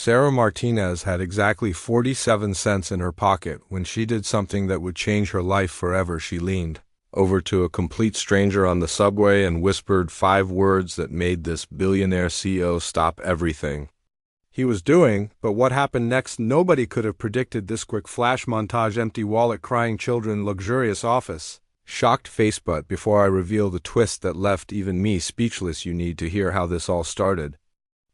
Sarah Martinez had exactly 47 cents in her pocket when she did something that would change her life forever. She leaned over to a complete stranger on the subway and whispered 5 words that made this billionaire CEO stop everything he was doing. But what happened next? Nobody could have predicted this quick flash montage: empty wallet, crying children, luxurious office, shocked face. But before I reveal the twist that left even me speechless, you need to hear how this all started.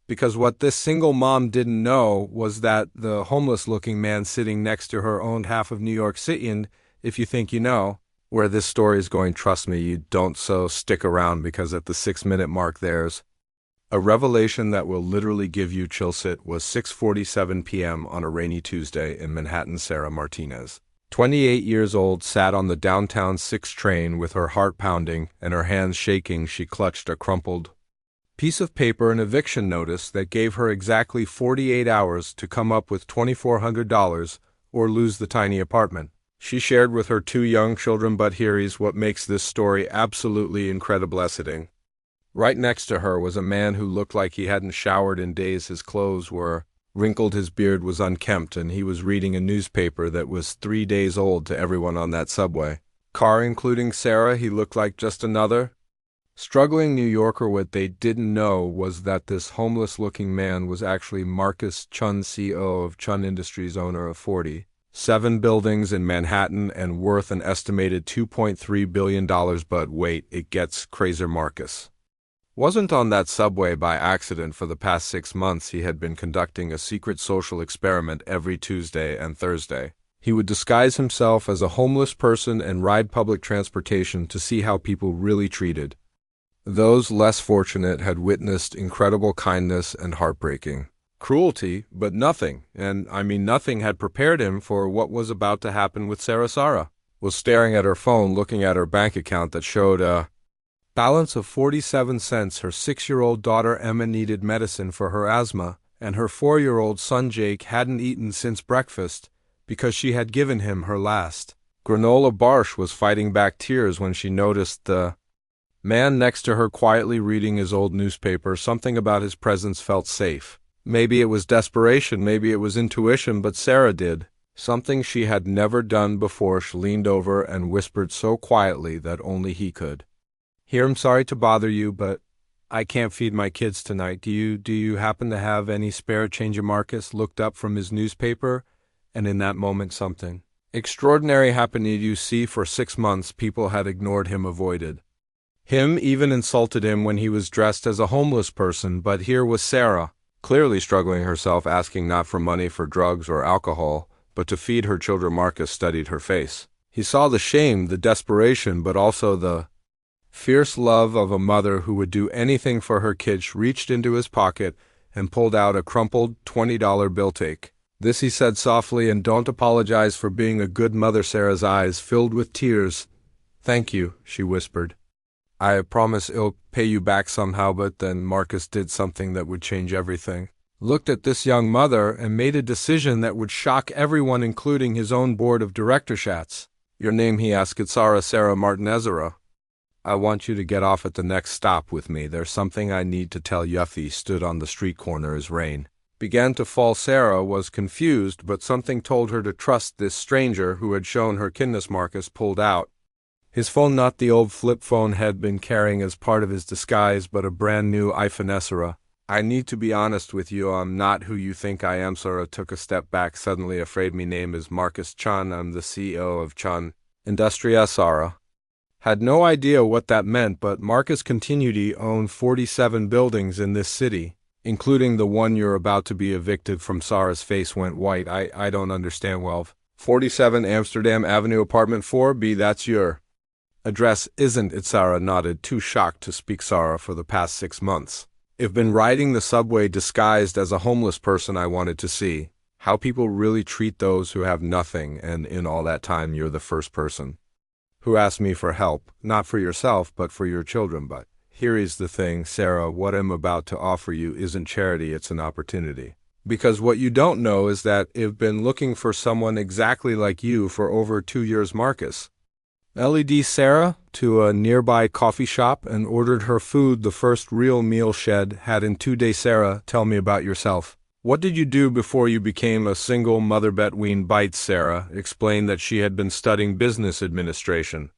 Because what this single mom didn't know was that the homeless-looking man sitting next to her owned half of New York City. And if you think you know where this story is going, trust me, you don't. So stick around, because at the 6-minute mark there's a revelation that will literally give you chills. It was 6:47 p.m. on a rainy Tuesday in Manhattan. Sarah Martinez, 28 years old, sat on the downtown 6 train with her heart pounding and her hands shaking. She clutched a crumpled piece of paper, an eviction notice that gave her exactly 48 hours to come up with $2,400 or lose the tiny apartment she shared with her 2 young children. But here's what makes this story absolutely incredible. Sitting right next to her was a man who looked like he hadn't showered in days. His clothes were wrinkled, his beard was unkempt, and he was reading a newspaper that was 3 days old. To everyone on that subway car, including Sarah, he looked like just another struggling New Yorker. What they didn't know was that this homeless-looking man was actually Marcus Chun, CEO of Chun Industries, owner of 47 buildings in Manhattan and worth an estimated $2.3 billion. But wait, it gets crazier. Marcus wasn't on that subway by accident. For the past 6 months, he had been conducting a secret social experiment. Every Tuesday and Thursday, he would disguise himself as a homeless person and ride public transportation to see how people really treated those less fortunate. Had witnessed incredible kindness and heartbreaking cruelty, but nothing, and I mean nothing, had prepared him for what was about to happen with Sarah. Sarah was staring at her phone, looking at her bank account that showed a balance of 47 cents. Her 6-year-old daughter Emma needed medicine for her asthma, and her 4-year-old son Jake hadn't eaten since breakfast because she had given him her last granola bar. She was fighting back tears when she noticed the man next to her quietly reading his old newspaper. Something about his presence felt safe. Maybe it was desperation, maybe it was intuition, but Sarah did something she had never done before. She leaned over and whispered so quietly that only he could hear. "I'm sorry to bother you, but I can't feed my kids tonight. Do you happen to have any spare change?" Marcus looked up from his newspaper, and in that moment something extraordinary happened. You see, for 6 months people had ignored him, avoided him, even insulted him when he was dressed as a homeless person. But here was Sarah, clearly struggling herself, asking not for money for drugs or alcohol, but to feed her children. Marcus studied her face. He saw the shame, the desperation, but also the fierce love of a mother who would do anything for her kids. She reached into his pocket and pulled out a crumpled $20 bill. "Take this," he said softly, "and don't apologize for being a good mother." Sarah's eyes filled with tears. "Thank you," she whispered. "I promise I'll pay you back somehow." But then Marcus did something that would change everything. Looked at this young mother and made a decision that would shock everyone, including his own board of directors. "Your name?" he asked. "It's Sarah Martinez. I want you to get off at the next stop with me. There's something I need to tell." Yuffie stood on the street corner as rain began to fall. Sarah was confused, but something told her to trust this stranger who had shown her kindness. Marcus pulled out his phone, not the old flip phone had been carrying as part of his disguise, but a brand new iPhone. "I need to be honest with you, I'm not who you think I am." Sarah took a step back, suddenly afraid. "Me name is Marcus Chun. I'm the CEO of Chun Industries." Sarah had no idea what that meant, but Marcus continued. "He owned 47 buildings in this city, including the one you're about to be evicted from." Sarah's face went white. I don't understand." "Well, 47 Amsterdam Avenue, apartment 4B, that's your address, isn't it?" Sarah nodded, too shocked to speak. "Sarah, for the past 6 months, I've been riding the subway disguised as a homeless person. I wanted to see how people really treat those who have nothing, and in all that time you're the first person who asked me for help, not for yourself, but for your children. But here is the thing, Sarah, what I'm about to offer you isn't charity, it's an opportunity. Because what you don't know is that I've been looking for someone exactly like you for over 2 years." Marcus led Sarah to a nearby coffee shop and ordered her food, the first real meal she'd had in 2 days. "Sarah, tell me about yourself." What did you do before you became a single mother? Between bites, Sarah explained that she had been studying business administration.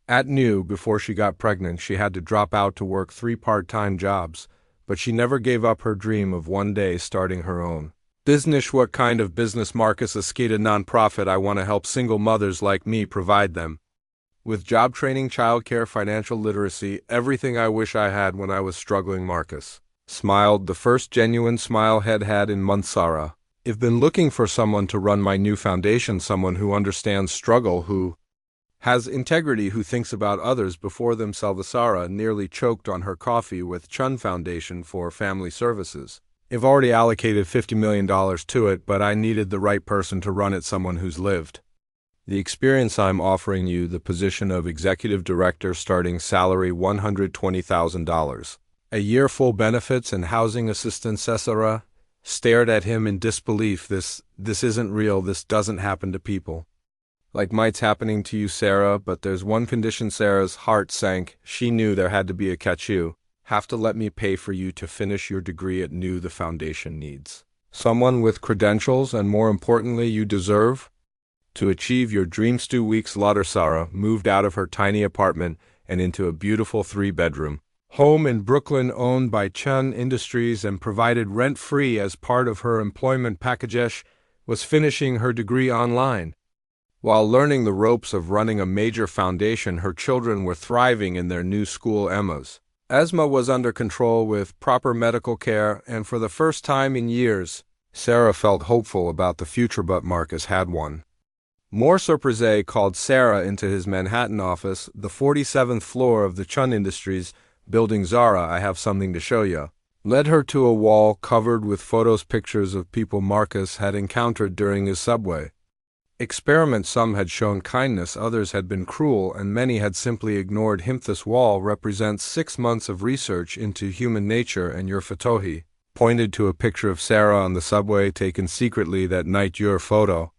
At knew before she got pregnant she had to drop out to work 3 part-time jobs, but she never gave up her dream of one day starting her own business. What kind of business? Marcus? A skita nonprofit. I want to help single mothers like me, provide them with job training, childcare, financial literacy, everything I wish I had when I was struggling. Marcus smiled, the first genuine smile had in months. Sarah, I've been looking for someone to run my new foundation, someone who understands struggle, who has integrity, who thinks about others before themselves. Sarah nearly choked on her coffee. With Chun Foundation for Family Services, I've already allocated $50 million to it, but I needed the right person to run it, someone who's lived the experience. I'm offering you the position of executive director, starting salary $120,000 a year, full benefits and housing assistance. Sarah stared at him in disbelief. This isn't real. This doesn't happen to people like might's happening to you, Sarah, but there's one condition. Sarah's heart sank. She knew there had to be a catch. You have to let me pay for you to finish your degree at New. The foundation needs someone with credentials, and more importantly, you deserve to achieve your dreams. 2 weeks later, Sarah moved out of her tiny apartment and into a beautiful 3-bedroom home in Brooklyn owned by Chun Industries and provided rent-free as part of her employment package. Was finishing her degree online while learning the ropes of running a major foundation. Her children were thriving in their new school. Emma's asthma was under control with proper medical care, and for the first time in years, Sarah felt hopeful about the future. But Marcus had one more surprise. Called Sarah into his Manhattan office, the 47th floor of the Chun Industries building. Zara, I have something to show you. Led her to a wall covered with photos, pictures of people Marcus had encountered during his subway experiment. Some had shown kindness, others had been cruel, and many had simply ignored him. This wall represents 6 months of research into human nature, and your photo, he pointed to a picture of Sarah on the subway taken secretly that night. Your photo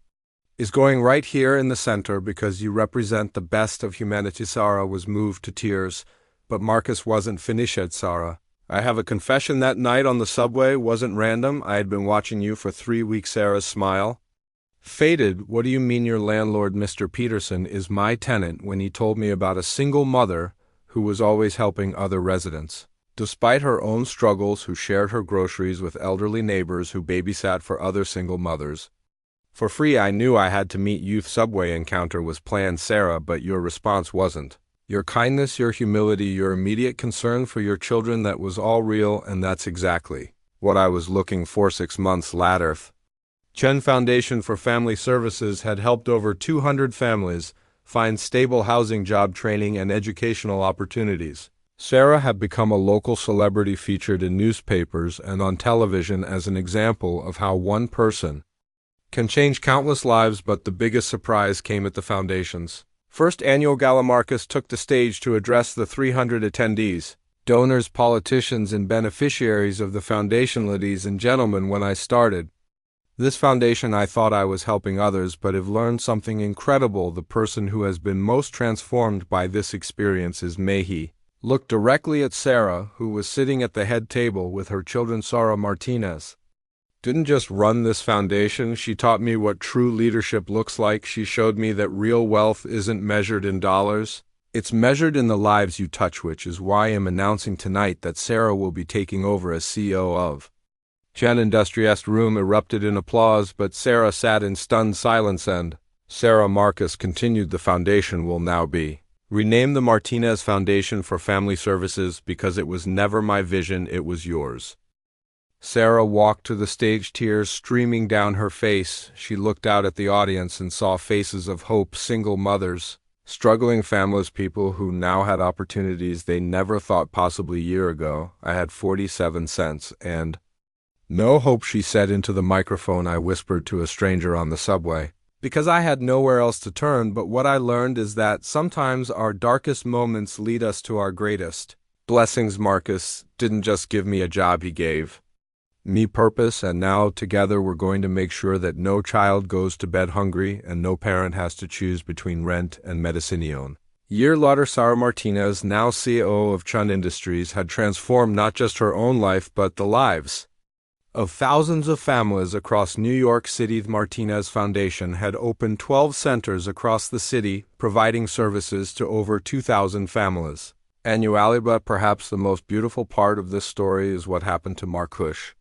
is going right here in the center because you represent the best of humanity. Sarah was moved to tears, but Marcus wasn't finished. Sarah, I have a confession. That night on the subway wasn't random. I had been watching you for 3 weeks. Sarah's smile faded. What do you mean? Your landlord, Mr. Peterson, is my tenant. When he told me about a single mother who was always helping other residents, despite her own struggles, who shared her groceries with elderly neighbors, who babysat for other single mothers for free, I knew I had to meet you. Subway encounter was planned, Sarah, but your response wasn't. Your kindness, your humility, your immediate concern for your children, that was all real, and that's exactly what I was looking for. 6 months later, Chun Foundation for Family Services had helped over 200 families find stable housing, job training, and educational opportunities. Sarah had become a local celebrity, featured in newspapers and on television as an example of how one person can change countless lives. But the biggest surprise came at the foundation's first annual gala. Marcus took the stage to address the 300 attendees, donors, politicians, and beneficiaries of the foundation. Ladies and gentlemen, when I started this foundation, I thought I was helping others, but have learned something incredible. The person who has been most transformed by this experience is me. He looked directly at Sarah, who was sitting at the head table with her children. Sarah Martinez didn't just run this foundation, she taught me what true leadership looks like. She showed me that real wealth isn't measured in dollars, it's measured in the lives you touch, which is why I'm announcing tonight that Sarah will be taking over as CEO of Chun Industries. Room erupted in applause, but Sarah sat in stunned silence. And Sarah, Marcus continued, the foundation will now be renamed the Martinez Foundation for Family Services, because it was never my vision, it was yours. Sarah walked to the stage, tears streaming down her face. She looked out at the audience and saw faces of hope, single mothers, struggling families, people who now had opportunities they never thought possible. A year ago, I had 47 cents and no hope, she said into the microphone. I whispered to a stranger on the subway, because I had nowhere else to turn. But what I learned is that sometimes our darkest moments lead us to our greatest blessings. Marcus didn't just give me a job, he gave me purpose, and now together we're going to make sure that no child goes to bed hungry and no parent has to choose between rent and medicine. Year later, Sarah Martinez, now CEO of Chun Industries, had transformed not just her own life but the lives Of thousands of families across New York City, the Martinez Foundation had opened 12 centers across the city, providing services to over 2,000 families annually. But perhaps the most beautiful part of this story is what happened to Marcus.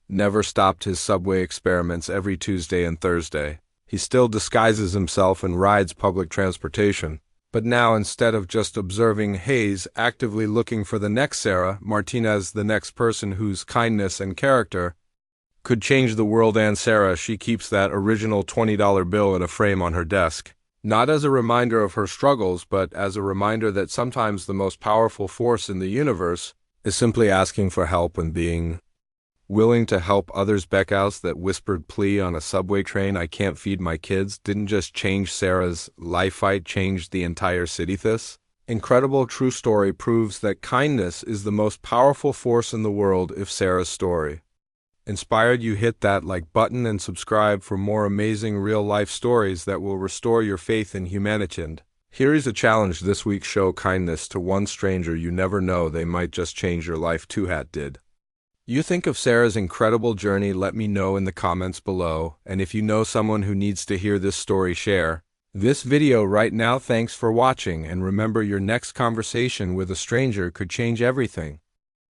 Never stopped his subway experiments every Tuesday and Thursday. He still disguises himself and rides public transportation. But now, instead of just observing Hayes actively looking for the next Sarah Martinez, the next person whose kindness and character could change the world, and Sarah, she keeps that original $20 bill in a frame on her desk. Not as a reminder of her struggles, but as a reminder that sometimes the most powerful force in the universe is simply asking for help and being willing to help others. Beckhouse, that whispered plea on a subway train, "I can't feed my kids," didn't just change Sarah's life, it changed the entire city. This incredible true story proves that kindness is the most powerful force in the world. If Sarah's story inspired you, hit that like button and subscribe for more amazing real-life stories that will restore your faith in humanity. And here is a challenge this week: show kindness to one stranger you never know. They might just change your life too. Did you think of Sarah's incredible journey? Let me know in the comments below. And if you know someone who needs to hear this story, share this video right now. Thanks for watching, and remember, your next conversation with a stranger could change everything.